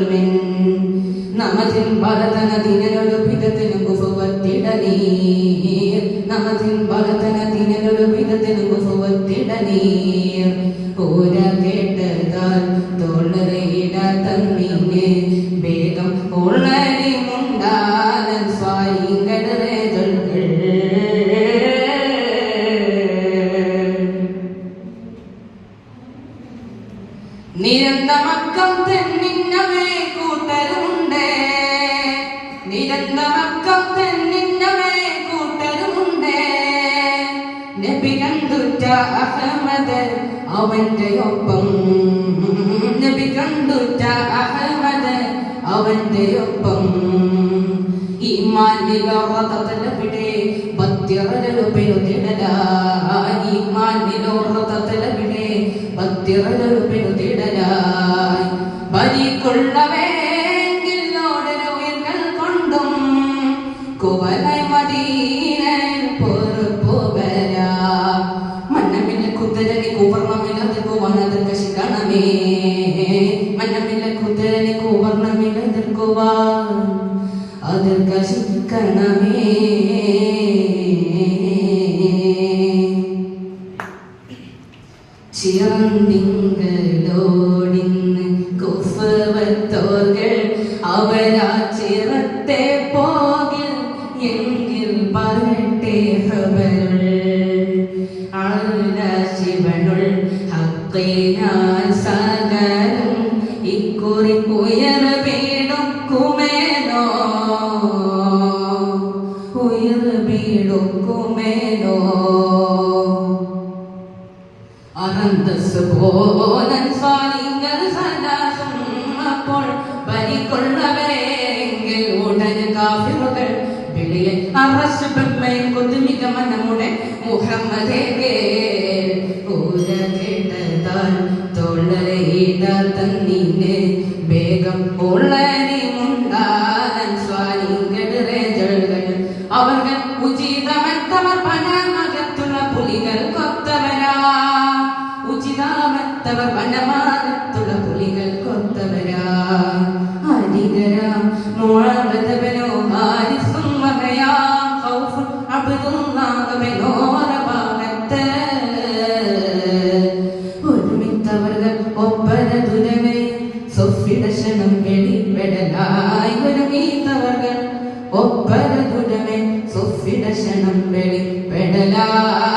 മിൻ നമതിൻ ബലതന ദിനനൊരു വിധത്തിനും കുഫുവത്തിടനീ നമതിൻ ബലതന ദിനനൊരു വിധത്തിനും കുഫുവത്തിടനീ ഓര കേട്ടതാൽ തോളറയിട തന്നിനെ വേഗം ഉള്ളരി മുണ്ടാലൻ സ്വായിങ്കടറേകൾ നിരന്തമക്കം തെന്നിന്നവേ കൂട്ടരുമുണ്ട് നിരന്തമക്കം തെന്നിന്നവേ കൂട്ടരുമുണ്ട് നബി കണ്ടുറ്റ അഹമ്മദ് അവന്റെ ഒപ്പം നബി കണ്ടുറ്റ അഹമ്മദ് അവന്റെ ഒപ്പം ഈമാനിലോറതലവിടെ ബത്തിറലു പെരുതിടല ഈമാനിലോറതലവിടെ ബത്തിറലു പെരുതിടല ബലിക്കൊള്ളവേങ്കിൽ ഓടലുയർകൾ കൊണ്ടും കുവലൈ മദീനയിൽ പൊറുപ്പു വരാ മന്നമില്ല കുതിരനി കുവർണ്ണമില്ലതിർക്കുവാനതിർക്ക് ശിക്കണമേ മന്നമില്ല കുതിരനി കുവർണ്ണമില്ലതിർക്കുവാൻ അതിർക്ക് ശിക്കണമേ ചിറന്തിങ്കളോടിന്ന് കുഫവത്തോർകൾ അവരാ ചിറത്തെ പോകിൽ എങ്കിൽ പറട്ടെ ഹബരുൾ ശിവനുൾ ഹക്കിനാൽ സകലും ഇക്കുറി ഉയർ വീടുക്കുമേനോ ഉയർ വീടുക്കുമേനോ അനന്തസ് പോലൻ സ്വാലിംഗർ സദാസം അപ്പോൾ ബലിക്കൊള്ളവരെങ്കിൽ ഉടന് കാഫിറുകൾ വിളിയ അറസ് ബമ്മയും കൊതുമിക മനമുടെ മുഹമ്മദേ ഊര കേട്ടതാൽ തോളരയിട തന്നിനെ വേഗം ഉള്ളരി മുണ്ടാലൻ സ്വാലിംഗടറേജകൾ അവർ ഉചിതമത്തവർ പനമകത്തുള്ള പുലികൾ കൊത്തവരാ ഉചിതാമത്തവർ വനമാകത്തുള്ള പുലികൾ കൊത്തവരാ അരികരാം മുഅവദബനോ ഹാരിസും വഹയാം ഖൗഫുൻ അബ്ദുല്ലാഹബനോ റബാഗത്ത് ഒരുമിത്തവർകൾ ഒപ്പരതുരമേ സൊഫിടശനം വെളിപ്പെടലായി ഒരുമിത്തവർകൾ ഒപ്പരതുരമേ സൊഫിടശനം വെളിപ്പെടലായി